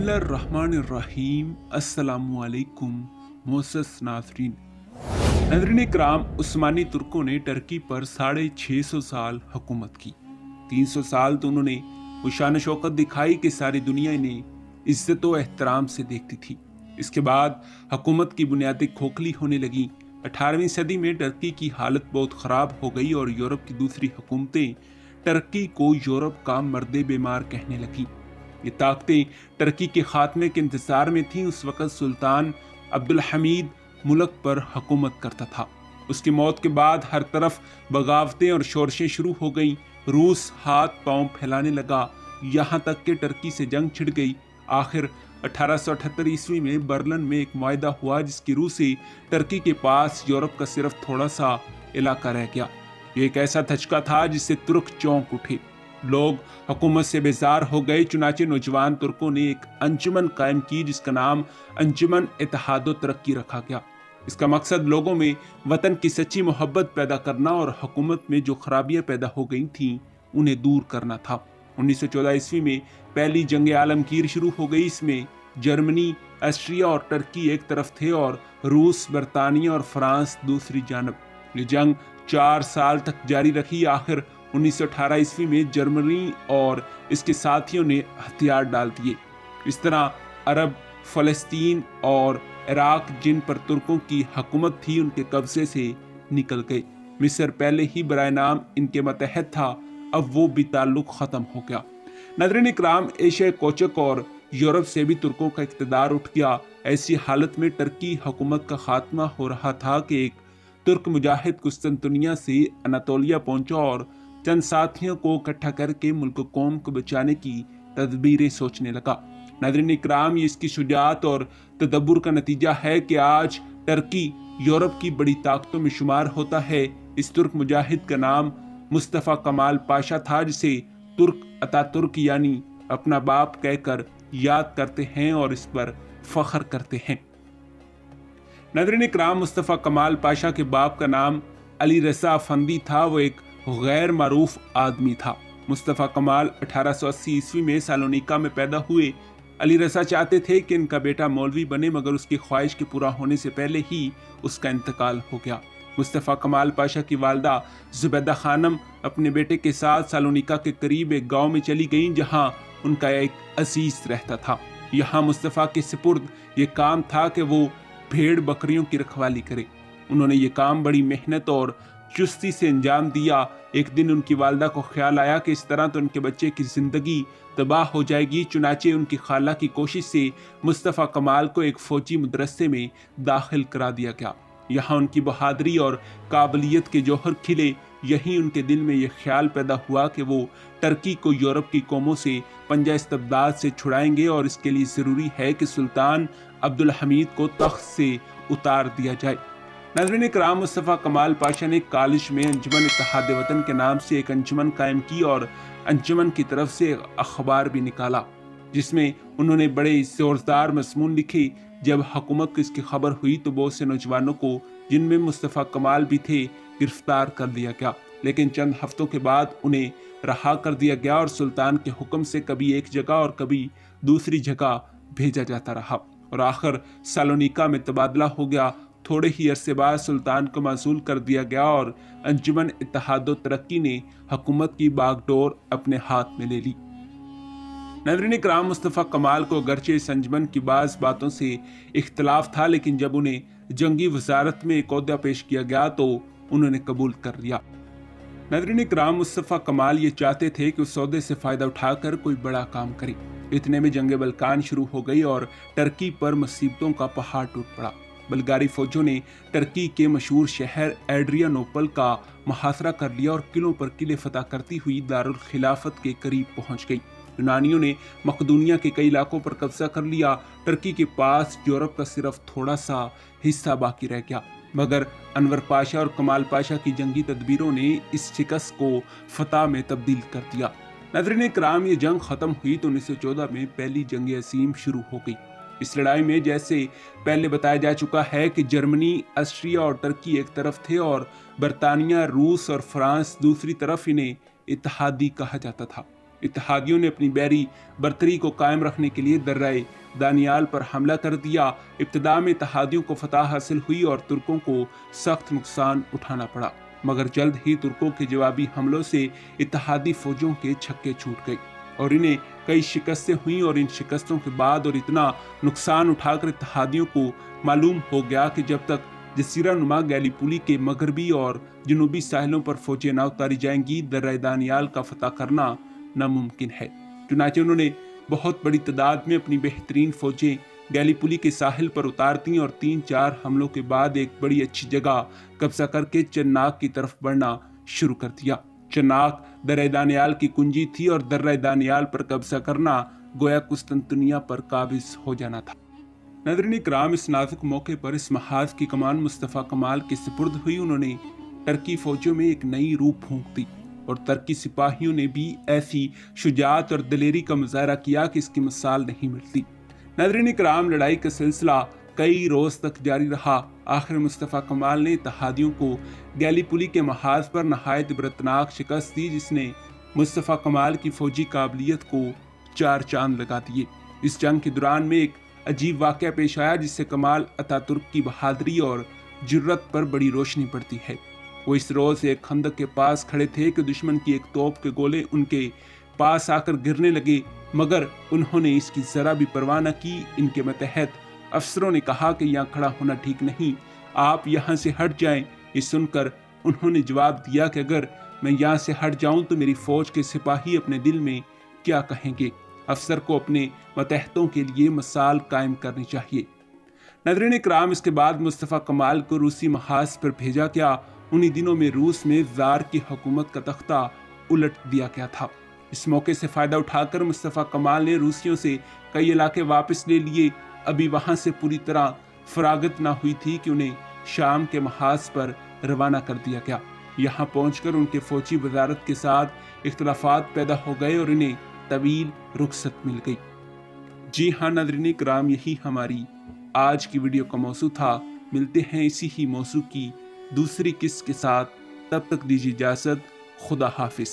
बिस्मिल्लाहिर्रहमानिर्रहीम। अस्सलामुअलैकुम मोअज़्ज़ज़ नाज़रीन। नाज़रीन इकराम, उस्मानी तुर्कों ने टर्की पर 650 साल हुकूमत की। 300 साल तो उन्होंने वो शान शौकत दिखाई कि सारी दुनिया इन्हें इज्जत व एहतराम से देखती थी। इसके बाद हुकूमत की बुनियादें खोखली होने लगी। 18वीं सदी में टर्की की हालत बहुत ख़राब हो गई और यूरोप की दूसरी हुकूमतें टर्की को यूरोप का मर्दे बीमार कहने लगी। ये ताकतें टर्की के खात्मे के इंतजार में थीं। उस वक़्त सुल्तान अब्दुल हमीद मुल्क पर हुकूमत करता था। उसकी मौत के बाद हर तरफ बगावतें और शोरशें शुरू हो गईं। रूस हाथ पांव फैलाने लगा, यहाँ तक कि टर्की से जंग छिड़ गई। आखिर 1878 ईस्वी में बर्लिन में एक मुआहदा हुआ जिसकी रूह से टर्की के पास यूरोप का सिर्फ थोड़ा सा इलाका रह गया। ये एक ऐसा धचका था जिससे तुर्क चौंक उठे। लोग हुकूमत से बेजार हो गए। चुनाचे नौजवान तुर्कों ने एक अंजुमन कायम की जिसका नाम अंजुमन इत्तेहादो तरक्की रखा गया। इसका मकसद लोगों में वतन की सच्ची मोहब्बत पैदा करना और हुकूमत में जो खराबियां पैदा हो गई थीं उन्हें दूर करना था। 1914 ईस्वी में पहली जंग आलमगीर शुरू हो गई। इसमें जर्मनी, ऑस्ट्रिया और टर्की एक तरफ थे और रूस, बरतानिया और फ्रांस दूसरी जानब। ये जंग 4 साल तक जारी रही। आखिर 1918 ईस्वी में जर्मनी और इसके साथियों ने हथियार डाल दिए। इस तरह अरब, फ़लस्तीन और इराक जिन पर तुर्कों की हुकूमत थी उनके कब्जे से निकल गए। मिस्र पहले ही बराए नाम इनके मतहत था, अब वो भी ताल्लुक ख़त्म हो गया। नाज़रीन इकराम, एशिया कोचक और यूरोप से भी तुर्कों का इक़्तिदार उठ गया। ऐसी हालत में टर्की हुकूमत का खात्मा हो रहा था कि एक तुर्क मुजाहिद कुस्तुनतुनिया से अनातोलिया पहुंचा और चंद साथियों को इकट्ठा करके मुल्क कौम को बचाने की तदबीरें सोचने लगा। नाज़रीन इकराम, ये इसकी शुजाअत और तदब्बुर का नतीजा है कि आज टर्की यूरोप की बड़ी ताकतों में शुमार होता है। इस तुर्क मुजाहिद का नाम मुस्तफ़ा कमाल पाशा था, जिसे तुर्क अतातुर्क यानी अपना बाप कहकर याद करते हैं और इस पर फख्र करते हैं। नाज़रीन इकराम, मुस्तफ़ा कमाल पाशा के बाप का नाम अली रज़ा अफंदी था। वो एक गैर मारूफ आदमी था। मुस्तफ़ा कमाल 1880 ईस्वी में सालोनिका में पैदा हुए। अली रज़ा चाहते थे कि इनका बेटा मौलवी बने, मगर उसकी ख्वाहिश के पूरा होने से पहले ही उसका इंतकाल हो गया। मुस्तफ़ा कमाल पाशा की वालदा ज़ुबैदा खानम अपने बेटे के साथ सालोनिका के करीब एक गाँव में चली गईं, जहाँ उनका एक अजीज रहता था। यहाँ मुस्तफ़ा के सिपुर्द ये काम था कि वो भेड़ बकरियों की रखवाली करे। उन्होंने ये काम बड़ी मेहनत और चुस्ती से अंजाम दिया। एक दिन उनकी वालदा को ख्याल आया कि इस तरह तो उनके बच्चे की जिंदगी तबाह हो जाएगी। चुनाचे उनकी खाला की कोशिश से मुस्तफ़ा कमाल को एक फौजी मदरसे में दाखिल करा दिया गया। यहाँ उनकी बहादुरी और काबिलियत के जौहर खिले। यहीं उनके दिल में यह ख्याल पैदा हुआ कि वो टर्की को यूरोप की कौमों से पंजा इस्तबदाद से छुड़ाएंगे और इसके लिए ज़रूरी है कि सुल्तान अब्दुल हमीद को तख्त से उतार दिया जाए। नाज़रीन इकराम, मुस्तफ़ा कमाल पाशा ने कॉलेज में अंजुमन इत्तेहाद वतन के नाम से एक अंजुमन कायम की और अंजुमन की तरफ से अखबार भी निकाला, जिसमें उन्होंने बड़े ज़ोरदार मज़मून लिखे। जब हुकूमत को इसकी खबर हुई तो बहुत से नौजवानों को, जिनमें मुस्तफ़ा कमाल भी थे, गिरफ्तार कर लिया गया। लेकिन चंद हफ्तों के बाद उन्हें रहा कर दिया गया और सुल्तान के हुक्म से कभी एक जगह और कभी दूसरी जगह भेजा जाता रहा और आखिर सालोनिका में तबादला हो गया। थोड़े ही अरसे बाद सुल्तान को मासूल कर दिया गया और अंजुमन इत्तेहादो तरक्की ने हुकूमत की बागडोर अपने हाथ में ले ली। नाज़रीन इकराम, मुस्तफ़ा कमाल को अगरचे इस अंजुमन की बाज़ बातों से इख्तलाफ था, लेकिन जब उन्हें जंगी वजारत में एक ओहदा पेश किया गया तो उन्होंने कबूल कर लिया। नाज़रीन इकराम, मुस्तफ़ा कमाल ये चाहते थे कि उस ओहदे से फ़ायदा उठाकर कोई बड़ा काम करे। इतने में जंग बल्कान शुरू हो गई और टर्की पर मुसीबतों का पहाड़ टूट पड़ा। बल्गारी फौजों ने टर्की के मशहूर शहर एड्रियानोपल का मुहासरा कर लिया और किलों पर किले फतह करती हुई दारुल खिलाफत के करीब पहुंच गई। यूनानियों ने मकदूनिया के कई इलाकों पर कब्जा कर लिया। टर्की के पास यूरोप का सिर्फ थोड़ा सा हिस्सा बाकी रह गया, मगर अनवर पाशा और कमाल पाशा की जंगी तदबीरों ने इस शिकस्त को फतह में तब्दील कर दिया। नाज़रीन इकराम, ये जंग ख़त्म हुई तो 1914 में पहली जंग असीम शुरू हो गई। इस लड़ाई में, जैसे पहले बताया जा चुका है कि जर्मनी, ऑस्ट्रिया और टर्की एक तरफ थे और बरतानिया, रूस और फ्रांस दूसरी तरफ। इन्हें इत्तेहादी कहा जाता था। इत्तेहादियों ने अपनी बैरी बरतरी को कायम रखने के लिए दर्राए दानियाल पर हमला कर दिया। इब्तिदा में इत्तेहादियों को फतह हासिल हुई और तुर्कों को सख्त नुकसान उठाना पड़ा, मगर जल्द ही तुर्कों के जवाबी हमलों से इत्तेहादी फौजों के छक्के छूट गए और इन्हें कई शिकस्तें हुई। और इन शिकस्तों के बाद और इतना नुकसान उठाकर इत्तेहादियों को मालूम हो गया कि जब तक जसीरा नुमा गैलीपुली के मगरबी और जनूबी साहिलों पर फौजें न उतारी जाएंगी, दर्रा दानियाल का फतह करना नामुमकिन है। चुनांचे उन्होंने बहुत बड़ी तादाद में अपनी बेहतरीन फौजें गैलीपुली के साहिल पर उतार दी और 3-4 हमलों के बाद एक बड़ी अच्छी जगह कब्जा करके चन्नाक की तरफ बढ़ना शुरू कर दिया। चन्नाक दर्रा दानियाल की कुंजी थी और दर्रा दानियाल पर कब्जा करना गोया कुस्तुनतुनिया पर काबिज हो जाना था। नाज़रीन इकराम, इस नाजुक मौके पर इस महाज की कमान मुस्तफ़ा कमाल के सुपुर्द हुई। उन्होंने टर्की फौजों में एक नई रूह फूंक दी और टर्की सिपाहियों ने भी ऐसी शुजाअत और दलेरी का मुजाहरा किया कि इसकी मिसाल नहीं मिलती। नाज़रीन इकराम, लड़ाई का सिलसिला कई रोज तक जारी रहा। आखिर मुस्तफ़ा कमाल ने इत्तेहादियों को गैलीपुली के महाज पर नहायत इबरतनाक शिकस्त दी, जिसने मुस्तफ़ा कमाल की फौजी काबिलियत को 4 चांद लगा दिए। इस जंग के दौरान में एक अजीब वाक़या पेश आया जिससे कमाल अतातुर्क की बहादुरी और जुर्रत पर बड़ी रोशनी पड़ती है। वो इस रोज एक खंदक के पास खड़े थे कि दुश्मन की एक तोप के गोले उनके पास आकर गिरने लगे, मगर उन्होंने इसकी जरा भी परवाह न की। इनके मतहत अफसरों ने कहा कि यहाँ खड़ा होना ठीक नहीं, आप यहाँ से हट जाएं। ये सुनकर उन्होंने जवाब दिया कि अगर मैं यहाँ से हट जाऊं तो मेरी फौज के सिपाही अपने दिल में क्या कहेंगे। अफसर को अपने मतहतों के लिए मिसाल कायम करनी चाहिए। नाज़रीन इकराम, इसके बाद मुस्तफ़ा कमाल को रूसी महाज पर भेजा गया। उन्हीं दिनों में रूस में ज़ार की हुकूमत का तख्ता उलट दिया गया था। इस मौके से फ़ायदा उठाकर मुस्तफ़ा कमाल ने रूसियों से कई इलाके वापस ले लिए। अभी वहाँ से पूरी तरह फरागत ना हुई थी कि उन्हें शाम के महाज पर रवाना कर दिया गया। यहाँ पहुँचकर उनके फौजी वजारत के साथ इख्तलाफात पैदा हो गए और इन्हें तवील रुखसत मिल गई। जी हाँ नाज़रीन इकराम, यही हमारी आज की वीडियो का मौजू था। मिलते हैं इसी ही मौजू की दूसरी किस्त के साथ, तब तक दीजिए इजाज़त। खुदा हाफिज।